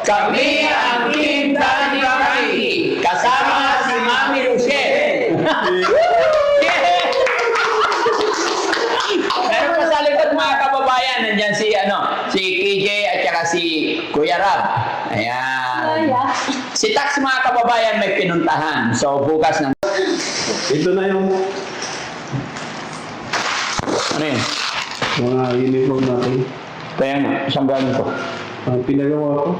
Kami ang Team Daddy Frankie. Kasama si Mami Rochelle. Pero pa sa likod mga kababayan, nandyan si KJ at saka si Kuya Rab. Ayan. Si Tax mga kababayan may pinuntahan. So bukas na. Ito na yung Ano yun? mga uniform natin. Kaya nga, isang galing ko. Pinagawa ko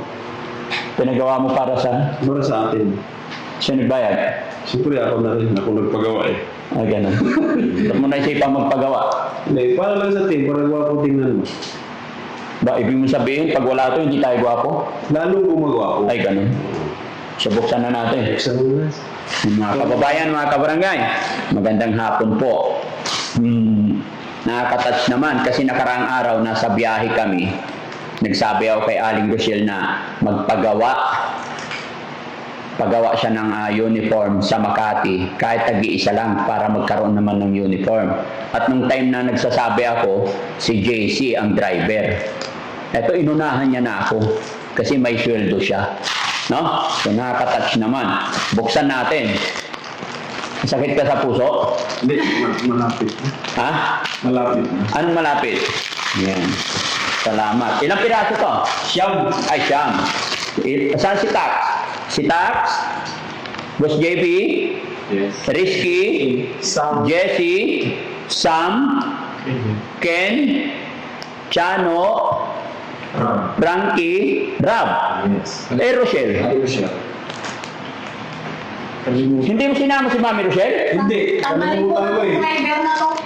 Pinagawa mo para sa para sa atin. sino nagbayad? Siyempre ako na rin. Ako nagpagawa eh. Ay, ganun. Ba't mo naisipang magpagawa? Hindi, para lang sa team. Para gwapo tingnan mo. Ba, ibig mo sabihin, pag wala ito, hindi tayo gwapo? Lalong gumagawa ko. Ay, ganun. So, buksan na natin. Sa mga Mga kababayan, mga kabarangay, magandang hapon po. Nakaka-touch naman kasi nakaraang araw nasa biyahe kami. Nagsabi ako kay Aling Rochelle na pagawa siya ng uniform sa Makati kahit tag-iisa lang para magkaroon naman ng uniform. At nung time na nagsasabi ako, si JC ang driver. Eto, inunahan niya na ako kasi may sweldo siya. No? So nakaka-touch naman. Buksan natin. Sakit ka sa puso? Hindi, malapit. Ha? Malapit. Anong malapit? Yan. Salamat. Ilang piraso to? Siyam. Ay, siyam. Saan si Tax? Si Tax? Boss JP? Yes. Risky? Sam. Jesse? Sam? Ken? Chano? Frankie? Rab? Yes. Rochelle? Ayun siya. Hindi mo sinama si Mami Rochelle? Hindi. Kalimutan ko eh.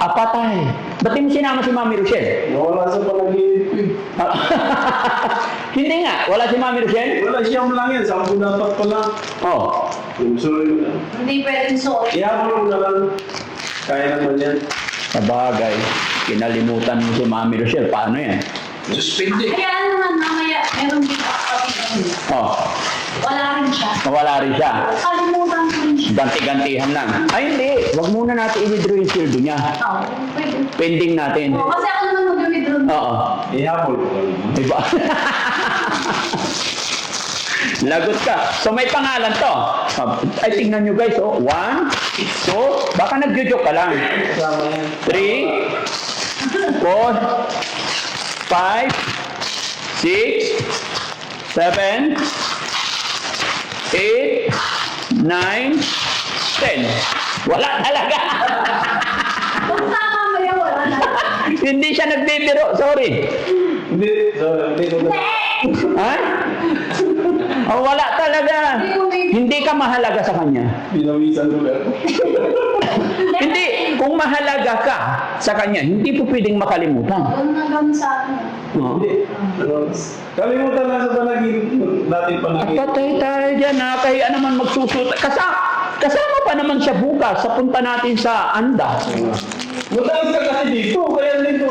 Patay. Ba't di mo sinama si Mami Rochelle? Nawala sa panaginip. Hindi nga. Wala si Mami Rochelle? Wala siyam lang yan. 10 dapat pala. Oh. So, Hindi pwedeng suot. ihapon na lang. Kaya naman yan. Sabagay. Kinalimutan mo si Mami Rochelle. Paano yan? Suspended. Kaya naman mamaya, meron din kapatid. Oh. Wala rin siya. Nawala rin siya. Kalimutan ko rin siya. Ganti-gantihan lang. Ay, hindi. Huwag muna natin i-withdraw yung sweldo niya. Oo, pwede. Pending natin. Oo, kasi ako naman mag-withdraw. Oo. Ihapon ko naman. Diba? Lagot ka. So may pangalan to. Ay, tingnan nyo guys. Oh. 1, 2, baka nag-joke ka lang. Kasama yan. 3, 4, 5, 6, 7, 8, 9, 10. Wala talaga. Kung tama mamaya, wala na. Hindi siya nagbibiro. Sorry. Hindi. So, hindi ko na. Ha? Oh, wala talaga. Hindi ka mahalaga sa kanya. Pinawisan ko lang. Hindi. Kung mahalaga ka sa kanya, hindi po pwedeng makalimutan. Ganun na gawin sa akin. Oh. Hindi. Kalimutan lang sa panaginip. Dating panaginip. Patay tayo dyan. Nakakahiya naman magsusut. Kasama pa naman siya bukas sa punta natin sa Anda. Matalas ka kasi dito. Kaya dito.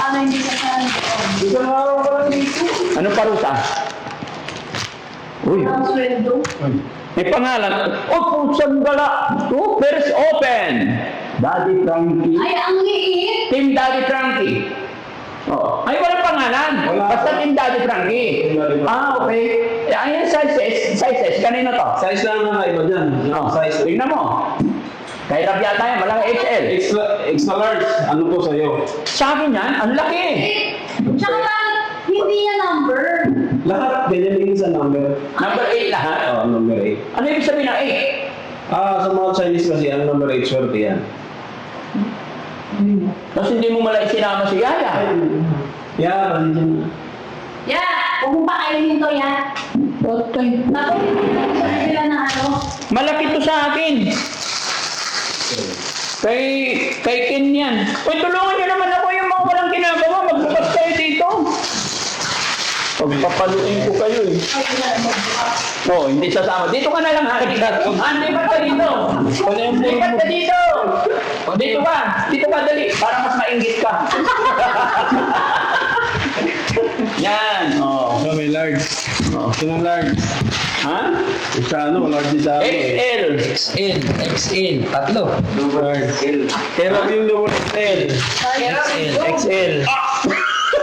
Ano hindi sa saan? Isang araw ka lang dito. Ano parusa? Uy, Ang sweldo. may pangalan. Oh, putsang gala. Doors open. Daddy Frankie. Ay, ang liit. Team Daddy Frankie. Oh. Ay, walang pangalan. Wala. Basta Team Daddy Frankie. Team Daddy Frankie. Okay. Ayan, sizes. Kanino to? Size lang na iba dyan. Oh, Size. tingnan mo. Kay Rab yata yan, walang XL. Extra large. Ano po sa'yo? Sa akin yan, ang laki. Tsaka parang hindi niya number. Lahat ganyan din sa number. Number 8 lahat. Oo, number 8. Ano ibig sabihin ng Sa mga Chinese kasi, ang number 8 swerte yan. 8? Tapos hindi mo mala isinama si Yaya. Yeah, kasi dyan. Yeah, huwag mo pa kainin to, yeah. Patay. Naku, sabi sila na ano. Malaki to sa akin. Kay Ken yan. Uy, tulungan nyo naman ako yung mga walang ginagawa. Magbukas kayo dito. Pagpapaluin ko kayo eh. Ay, wala, magbukas. Oo, hindi sasama. Dito ka na lang ha. Lipat ka dito. Lipat ka dito. Dito ka. Dito ka dali. Para mas mainggit ka. Yan. Oh. May large. Oh. Ito na large. Ha? Sa large din sa akin. XL. Tatlo. Large. Pero yung double XL. XL. XL.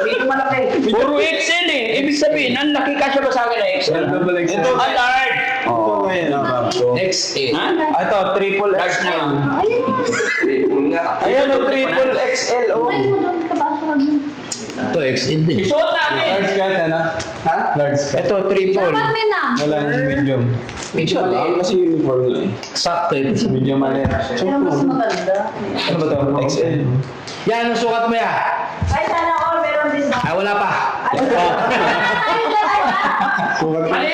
Medyo malaki. Puro XL eh. Ibig sabihin, ang laki kasya ba sa akin na XL? Double XL. Ito, ang large. Ito ngayon. XL. Ha? Ito, triple Large na XL. yun. Ayan o, triple XL. Oh. Ay, mo doon ka ba? Ito, XL din. Isuot natin. Large ka, ano? Ha? Large ka. Ito, triple. Dapat may number. Wala nang medium. Medyo maliit. Kasi uniform lang. Sakto ito. Medium maliit. Pero mas maganda. Ano ba ito? XL. Yan, ang sukat mo yan. Ay, sana all meron din ba? Ay, wala pa. Sukat ka. Mali!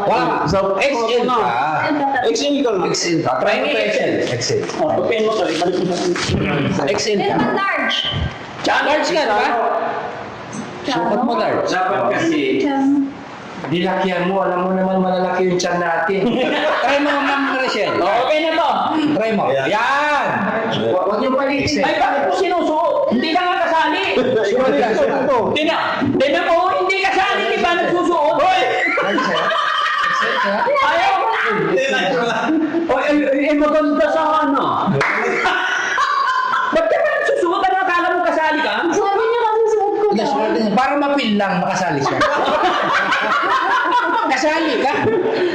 Wala pa. So, XL ka. XL ka lang. XL ka. Try mo to XL. XL. Oh, pagpain mo to. Ibalik mo sa XL ka. Meron large. Large ka, diba? Sukat mo large. Dapat kasi, Dilakyan mo, alam mo naman malalaki yung tiyan natin. Try mo, Ma'am Rachel. Okay na to. Try mo. Ayan. Yan! Huwag yung palitin. Ay, bakit mo sinusuot? Hindi ka nga kasali. Tingnan mo, hindi kasali. Di ba nagsusuot? Hoy! Ayaw! Maganda sa ano. Ba't ka ba nagsusuot? Ano, akala mo kasali ka? Sabi niya kasi suot ko daw. Para mapil lang, makasali siya. Kasali ka.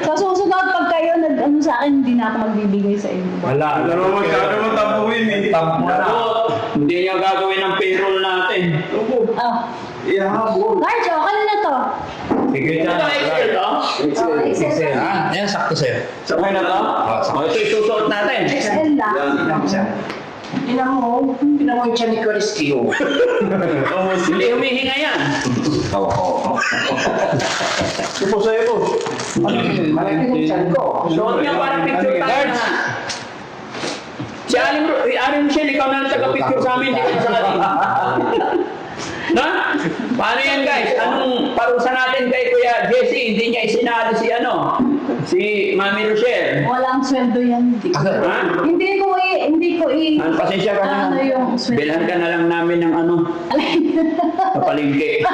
Sa susunod, pag kayo nag-ano sa akin, hindi na ako magbibigay sa inyo. wala. Ano magkano mo tampuin eh. Hindi niya gagawin ang payroll natin. Ah, Ihabol. large, okay na to. Sige Ito na. XL to? Oh, XL. Ah, yan, sakto sa'yo. Sabay na to? O, ito isusuot natin. XL lang. Tinan mo yung tiyan ni Coristio. Hindi humihinga yan. Ito sa'yo po. Malaki yung tiyan ko. Suot niya para picture tayo na. Si Aling Michelle, ikaw na lang taga-picture sa amin. Hindi ka nasali. Na? Paano yan guys? Anong parusa natin kay Kuya Jesse? Hindi niya isinali si Mami Rochelle. Walang sweldo yan. Ha? Hindi ko Ano, pasensya ka ano na. yung sweldo. Bilhan ka na lang namin ng ano, kapalingke.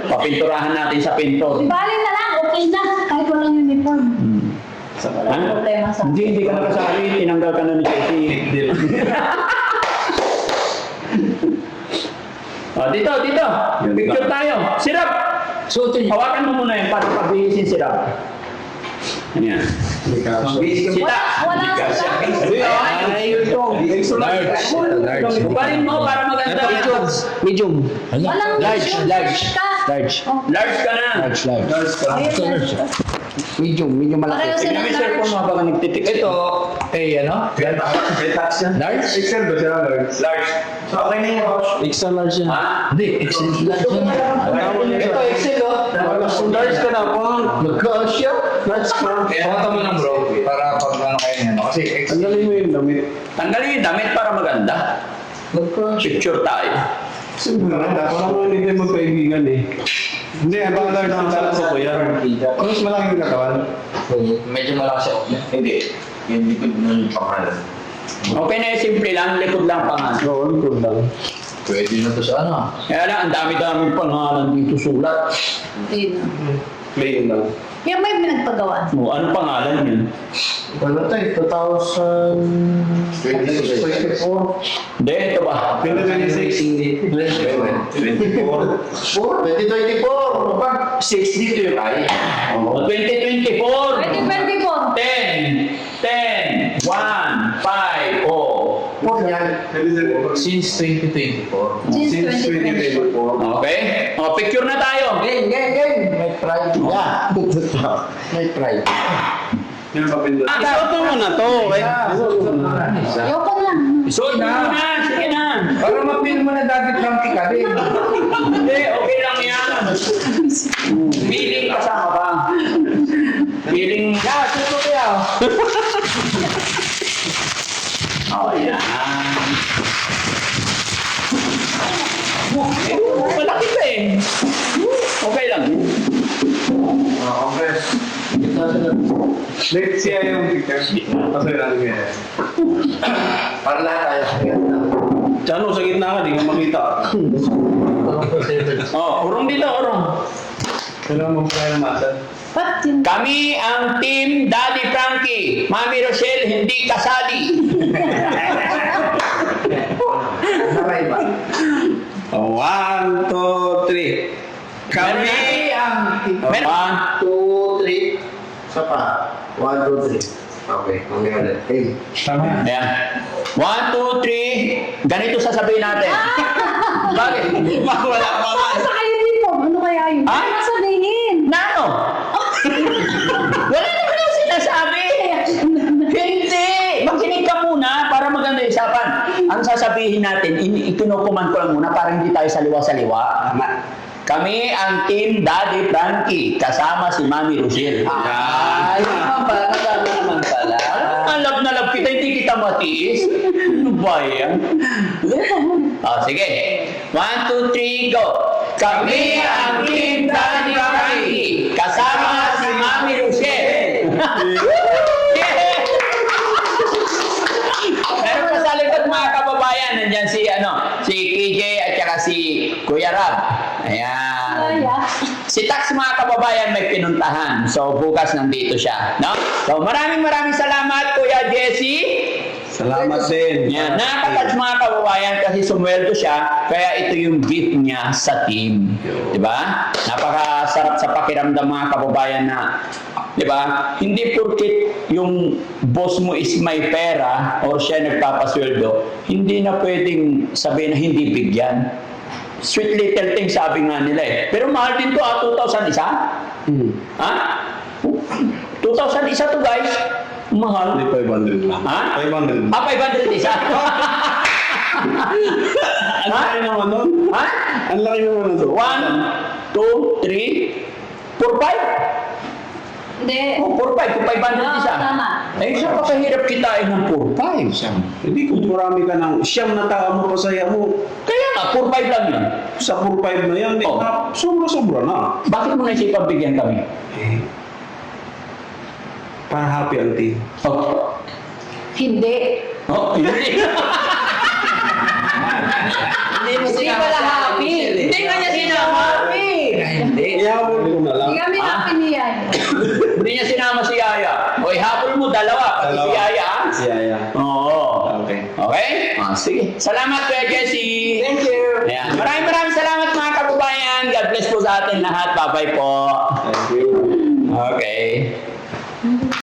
Papinturahan natin sa pinto. Bali na lang, okay na. Kahit walang uniform. Walang problema sa Hindi ka nakasali. Tinanggal ka na ni Jesse. Dito. Picture tayo. Sirap! Suotin niyo. Hawakan mo muna yun para pabihisin sirap. Ayan. Sita! Walang Ay, ito. Large. Large. Kuparin mo para maganda. Medium. Walang Large. medium, Large. ka. Large. Oh. Large ka na. Large. Large. Ayun, large. Medium. Medium Pareho malaki. sila Tignan mo yung cellphone mo large. habang nagtitik. Ito, ano? Large? XL ba siya? Large. So, okay na yun. XL large yan. Ha? Hindi, XL large yan. Ito, XL oh. Large ka na po. Magkasya. Large ka. Pakata mo lang bro, para pag ano kayo niyan. Kasi XL. Tanggalin mo yung damit. Tanggalin yung damit para maganda. Picture tayo. Siguro na. Wala mo hindi tayo magkaibigan eh. Hindi, abang large ang tala sa kuya. Kung mas malaking katawan. Medyo malaki siya. Hindi. Yung likod ng pangalan. Okay na yun, simple lang. Likod lang pangalan. Oo, likod lang. Pwede na to sa ano. Kaya lang, ang dami-daming pangalan dito sulat. Hindi na. Plain lang. Yung may pinagpagawa. O, ano pangalan yun? Wala tayo, 2024. Hindi, ito ba? 2026. 2024. 2024. Ano ba? 6 dito yung ay. O, 2024. 2024. 10, 1, 5, oh. Huwag yan. Since 2024. Since 2024. Okay? O, picture na tayo. Game. May pride. Yeah. May pride. Isuot mo na to. Ayoko lang. Isuot mo na. Sige na. Para mapil mo na Daddy Frankie ka din. Hindi, okay lang yan. Feeling kasama ka. Feeling... Yeah, suso kaya. Oh, yan. Malaki ka eh. Okay lang. Okay. Let's see yung picture. Kasi lang yan. Para lahat tayo. Diyan sa gitna ka, di ka makita. Oh, urong dito, urong. Kailangan mo kaya na masa. Ba't yun? Kami ang team Daddy Frankie. Mami Rochelle, hindi kasali. Naray ba? 1, 2, 3. Kami ang... Meron. 2, 3. Isa pa. 1, 2, 3. Okay, kami ulit. Hey. Tama. Ayan. 1, 2, 3. Ganito sasabihin natin. Bakit? Wala pa nga. Sa kayo uniform, ano kaya yun? Ah? Ano sabihin? Nano? Wala naman yung sinasabi. Hindi! Magkinig ka muna para maganda yung usapan. Ang sasabihin natin, ikinukuman ko lang muna para hindi tayo saliwa-saliwa. Kami ang Team Daddy Frankie, kasama si Mami Rochelle. Ay, naman pala. Kasama naman pala. Ang love na love kita, hindi kita matiis. Ano ba yan? Sige. 1, 2, 3, go! Kami ang Team Daddy Frankie, kasama si Mami Rochelle. Yeah! Meron pa sa likod mga kababayan, nandyan si KJ at saka si Kuya Rab. Ayan. Si Tax mga kababayan may pinuntahan. So bukas nandito siya, no? So maraming salamat Kuya Jesse. Salamat din. Yan, nakaka-touch mga kababayan kasi sumweldo siya, kaya ito yung gift niya sa team. Di ba? Napakasarap sa pakiramdam mga kababayan na, di ba? Hindi porkit yung boss mo is may pera or siya nagpapasweldo, hindi na pwedeng sabihin na hindi bigyan. Sweet little thing sabi nga nila eh. Pero mahal din to 2,000 isa? Ha? 2,000 isa to guys. Mahal. Hindi 500 lang. Ha? 500. 500 isa. Ang laki naman nun. Ha? Ang laki naman nun. 1, 2, 3, 4, 5. Hindi. Oh, 4, 5. Kung 500 isa. Tama. Eh, siya kapahirap kitain ng 4, 5. Hindi kung marami ka ng siyam na tao mo pasaya mo. Kaya nga, 4, 5 lang yun. Sa 4-5 na yan, Oh. sobra-sobra na. Bakit mo naisipan bigyan kami? Eh, para happy ang team. Oh, Hindi. oh hindi. Hindi mo Hindi sinama pala si happy. Michelle, eh. Hindi nga niya sinama. Hindi. Ihabol ko na lang. Hindi kami happy niyan. Hindi niya sinama si Yaya. O, habol mo, dalawa. Pati si Dalawa. Yaya. ah. Si Yaya. Oo. Okay. Okay? Sige. Salamat Kuya Jessie. Thank you. Ayan. Maraming salamat mga kababayan. God bless po sa atin lahat. Bye-bye po. Thank you. Okay.